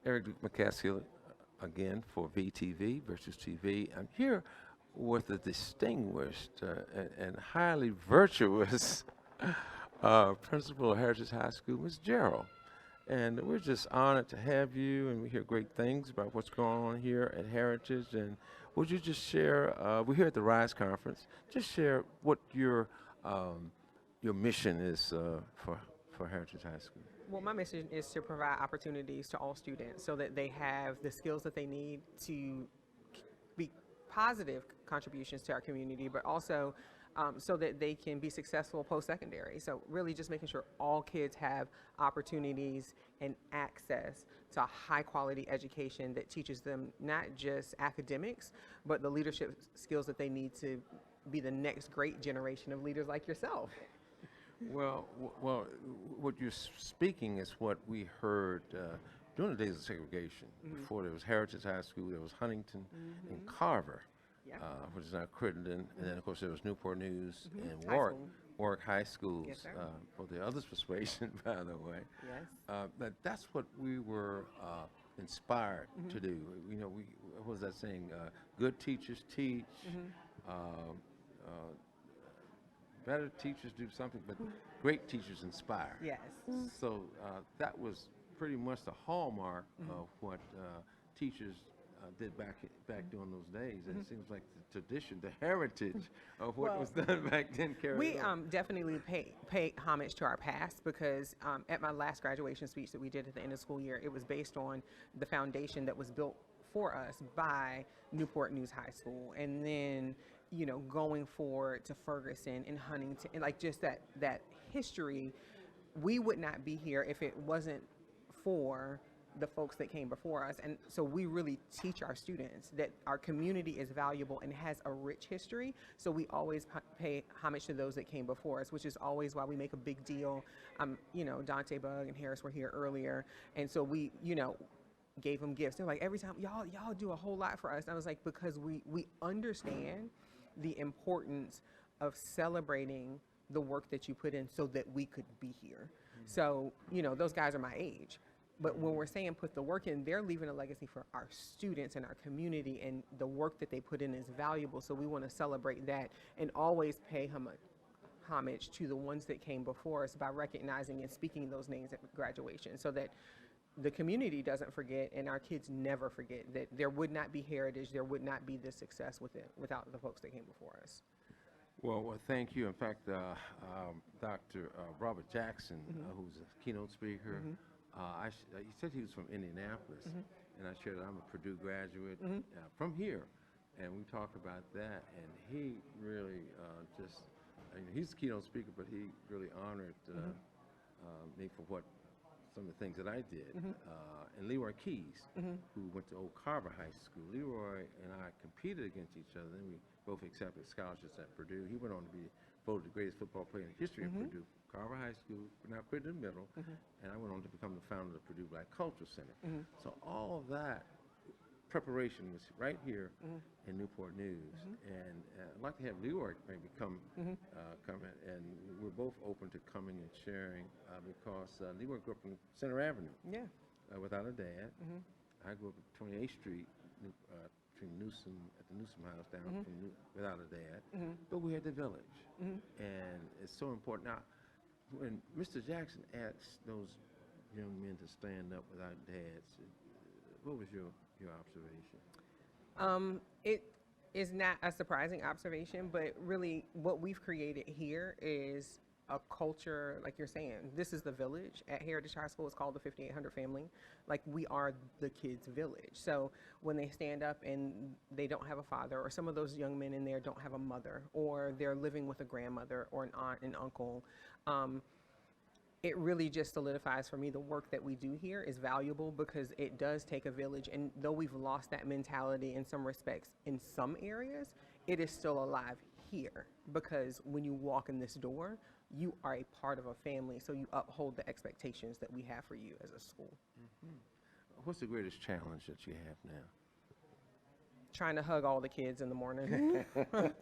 Eric McCaskill again for VTV versus TV. I'm here with a distinguished and highly virtuous principal of Heritage High School, Ms. Gerald. And we're just honored to have you, and we hear great things about what's going on here at Heritage. And would you just share, we're here at the RISE conference, just share what your mission is for Heritage High School. Well, my mission is to provide opportunities to all students so that they have the skills that they need to be positive contributions to our community, but also so that they can be successful post-secondary. So really just making sure all kids have opportunities and access to a high-quality education that teaches them not just academics, but the leadership skills that they need to be the next great generation of leaders like yourself. Well, what you're speaking is what we heard during the days of segregation. Before there was Heritage High School, there was Huntington and Carver, Yep. Which is now Crittenden, and then of course there was Newport News and High Warwick, school. Warwick High Schools, Yes, sir. for the others' persuasion, by the way. Yes. But that's what we were inspired to do. You know, what was that saying? Good teachers teach. Uh, uh, Better teachers do something, but great teachers inspire. Yes. So that was pretty much the hallmark of what teachers did back during those days. And it seems like the tradition, the heritage of what was done back then carried We on. definitely pay homage to our past because at my last graduation speech that we did at the end of the school year, it was based on the foundation that was built for us by Newport News High School. And then, you know, going forward to Ferguson and Huntington, and like just that history, we would not be here if it wasn't for the folks that came before us. And so we really teach our students that our community is valuable and has a rich history. So we always pay homage to those that came before us, which is always why we make a big deal. You know, Dante Bug and Harris were here earlier. And so we, you know, gave them gifts. They're like, every time, y'all do a whole lot for us. And I was like, because we understand the importance of celebrating the work that you put in so that we could be here. So, you know, those guys are my age. But when we're saying put the work in, they're leaving a legacy for our students and our community, and the work that they put in is valuable. So we want to celebrate that and always pay homage to the ones that came before us by recognizing and speaking those names at graduation so that the community doesn't forget and our kids never forget that there would not be heritage, there would not be this success without the folks that came before us. Well, thank you. In fact, Dr. Robert Jackson, who's a keynote speaker, he said he was from Indianapolis, and I shared that I'm a Purdue graduate from here, and we talked about that, and he really he's a keynote speaker, but he really honored me for some of the things that I did. And Leroy Keys, who went to Old Carver High School. Leroy and I competed against each other, and we both accepted scholarships at Purdue. He went on to be voted the greatest football player in the history of Purdue. Carver High School, now Crittenden Middle, and I went on to become the founder of the Purdue Black Culture Center. So all of that preparation was right here in Newport News, and I'd like to have Leroy maybe come in, and we're both open to coming and sharing because Leroy grew up on Center Avenue. Yeah. Without a dad. I grew up at 28th Street between Newsom, at the Newsom House down from without a dad, but we had the village, and it's so important. Now, when Mr. Jackson asked those young men to stand up without dads, what was your observation? It is not a surprising observation, but really what we've created here is a culture, like you're saying, this is the village. At Heritage High School, it's called the 5800 family. Like, we are the kids' village. So when they stand up and they don't have a father, or some of those young men in there don't have a mother, or they're living with a grandmother or an aunt and uncle, it really just solidifies for me the work that we do here is valuable because it does take a village. And though we've lost that mentality in some respects in some areas, it is still alive here because when you walk in this door, you are a part of a family, so you uphold the expectations that we have for you as a school. What's the greatest challenge that you have now? Trying to hug all the kids in the morning.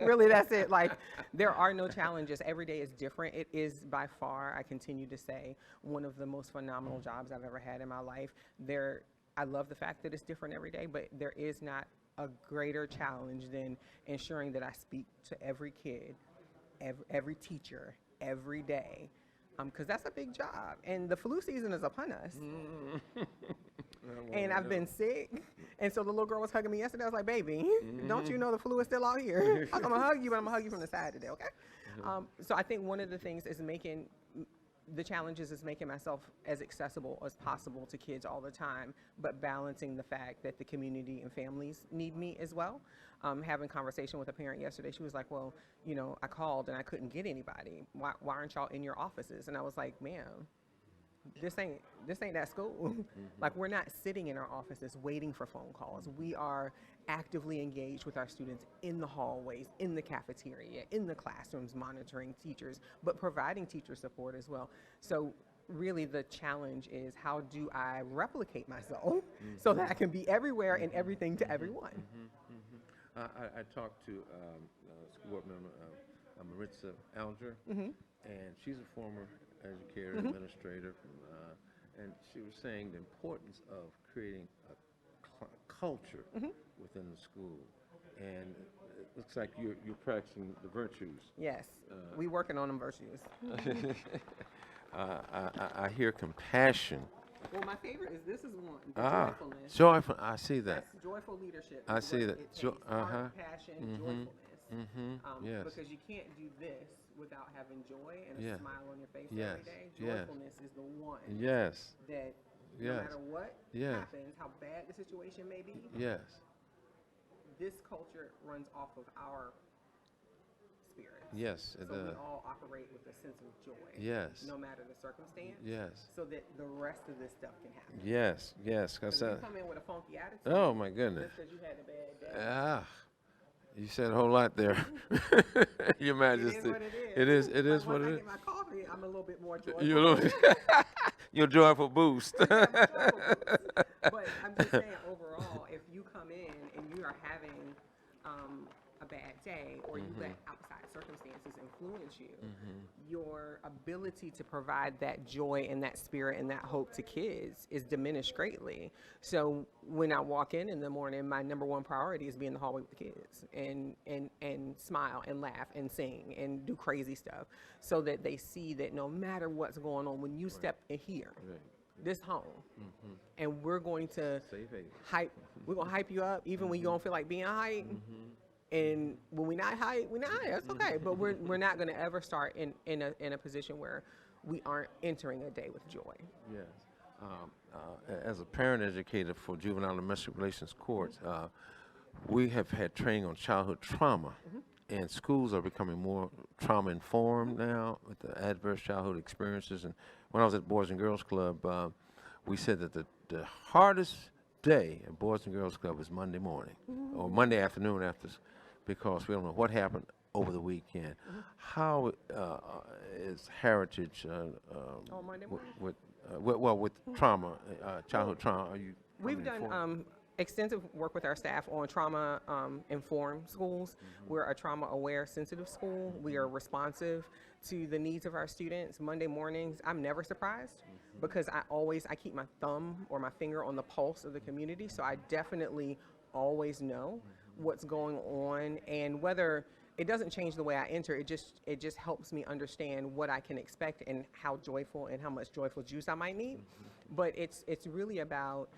Really, that's it. Like, there are no challenges. Every day is different. It is by far, I continue to say, one of the most phenomenal jobs I've ever had in my life. There I love the fact that it's different every day, but there is not a greater challenge than ensuring that I speak to every kid, every teacher, every day, because that's a big job. And the flu season is upon us. And I've been sick. And so the little girl was hugging me yesterday. I was like, baby, don't you know the flu is still out here? I'm going to hug you, but I'm going to hug you from the side today, okay? So I think one of the things is making myself as accessible as possible to kids all the time, but balancing the fact that the community and families need me as well. Having conversation with a parent yesterday, she was like, well, I called and I couldn't get anybody. Why aren't y'all in your offices? And I was like, ma'am, this ain't that school. Like, we're not sitting in our offices waiting for phone calls. We are actively engaged with our students in the hallways, in the cafeteria, in the classrooms, monitoring teachers, but providing teacher support as well. So really the challenge is, how do I replicate myself so that I can be everywhere and everything to everyone? I talked to school board member Maritza Alger, and she's a former educator, administrator, and she was saying the importance of creating a culture within the school. And it looks like you're practicing the virtues. Yes, we working on them virtues. I hear compassion. Well, my favorite is this is one. Joyfulness. Joyful. I see that. That's joyful leadership. I see that. Heart, passion, joyfulness. Yes. Because you can't do this without having joy and a smile on your face Yes. every day. Yes. Joyfulness is the one. Yes. That no Yes. matter what Yes. happens, how bad the situation may be, Yes. this culture runs off of our spirit. Yes, it So we does. all operate with a sense of joy. Yes. No matter the circumstance. Yes. So that the rest of this stuff can happen. Yes. Yes. Because if you come in with a funky attitude, Oh my goodness. just because you had a bad day. You said a whole lot there, Your Majesty. It is what it is. It is. It is But what once it I is. get my coffee, I'm a little bit more joyful. Your joyful boost. But I'm just saying, overall, if you come in and you are having a bad day, or you let outside circumstances influence you, your ability to provide that joy and that spirit and that hope to kids is diminished greatly. So when I walk in the morning, my number one priority is be in the hallway with the kids and smile and laugh and sing and do crazy stuff, so that they see that no matter what's going on, when you step in here, this home, and we're going to we're gonna hype you up even when you don't feel like being hyped. And when we're not hyped, we're not hyped. That's okay. But we're not going to ever start in a position where we aren't entering a day with joy. Yes. As a parent educator for juvenile domestic relations courts, we have had training on childhood trauma, and schools are becoming more trauma informed now with the adverse childhood experiences. And when I was at Boys and Girls Club, we said that the hardest day at Boys and Girls Club is Monday morning or Monday afternoon because we don't know what happened over the weekend. How is Heritage On Monday morning? with trauma, childhood trauma? Are you? We've done extensive work with our staff on trauma informed schools. We're a trauma aware, sensitive school. We are responsive to the needs of our students. Monday mornings, I'm never surprised because I keep my thumb or my finger on the pulse of the community. So I definitely always know what's going on, and whether it doesn't change the way I enter, it just helps me understand what I can expect and how joyful and how much joyful juice I might need. But it's really about,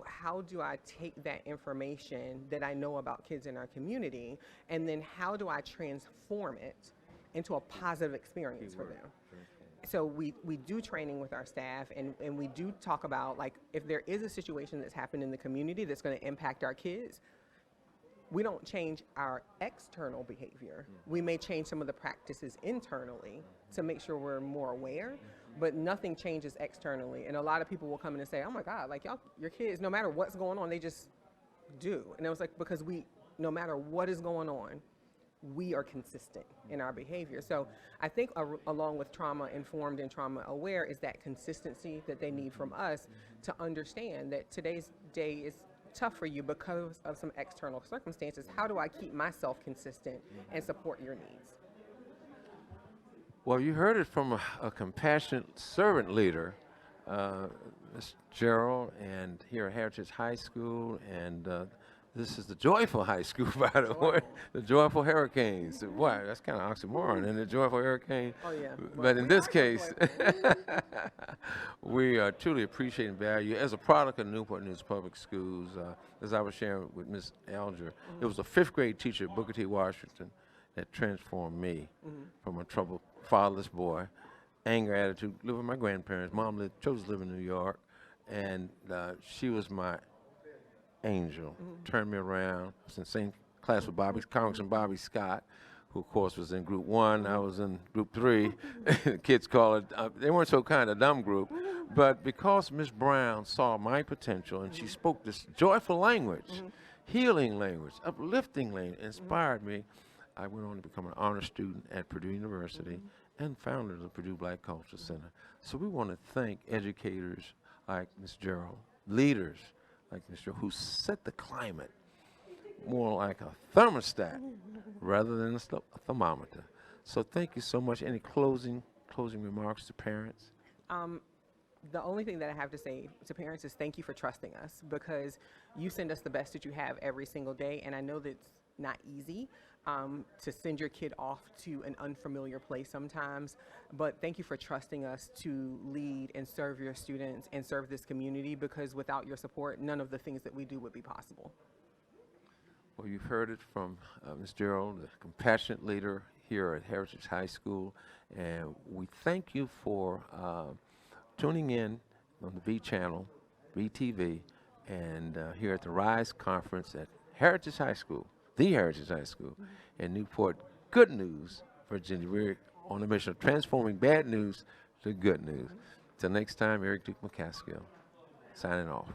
how do I take that information that I know about kids in our community, and then how do I transform it into a positive experience for them? So we do training with our staff, and we do talk about, like, if there is a situation that's happened in the community that's going to impact our kids, we don't change our external behavior. We may change some of the practices internally to make sure we're more aware, but nothing changes externally. And a lot of people will come in and say, oh my God, like your kids, no matter what's going on, they just do. And it was like, because no matter what is going on, we are consistent in our behavior. So I think along with trauma informed and trauma aware is that consistency that they need from us to understand that today's day is tough for you because of some external circumstances. How do I keep myself consistent and support your needs? Well, you heard it from a compassionate servant leader. Ms. Gerald, and here at Heritage High School, and this is the Joyful High School, by the way, the Joyful Hurricanes. Boy, that's kind of oxymoron, and the Joyful Hurricane. Oh, yeah. But in this case, we truly appreciate and value. As a product of Newport News Public Schools, as I was sharing with Ms. Alger, it was a 5th grade teacher at Booker T. Washington that transformed me from a troubled, fatherless boy, anger attitude, lived with my grandparents. Mom chose to live in New York, and she was my angel. Turned me around. I was in the same class with Congressman Bobby Scott, who of course was in Group 1. I was in Group 3. The kids call it, they weren't so kind of dumb group, but because Miss Brown saw my potential and she spoke this joyful language, healing language, uplifting language, inspired me. I went on to become an honor student at Purdue University and founder of the Purdue Black Culture Center. So we want to thank educators like Ms. Gerald, leaders like Ms. Gerald, who set the climate more like a thermostat rather than a thermometer. So thank you so much. Any closing remarks to parents? The only thing that I have to say to parents is thank you for trusting us, because you send us the best that you have every single day, and I know that it's not easy to send your kid off to an unfamiliar place sometimes, but thank you for trusting us to lead and serve your students and serve this community, because without your support, none of the things that we do would be possible. Well, you've heard it from Ms. Gerald, the compassionate leader here at Heritage High School, and we thank you for tuning in on the V channel, VTV, and here at the RISE conference at Heritage High School, the Heritage High School in Newport. Good news, Virginia. We're on a mission of transforming bad news to good news. Till next time, Eric Duke McCaskill, signing off.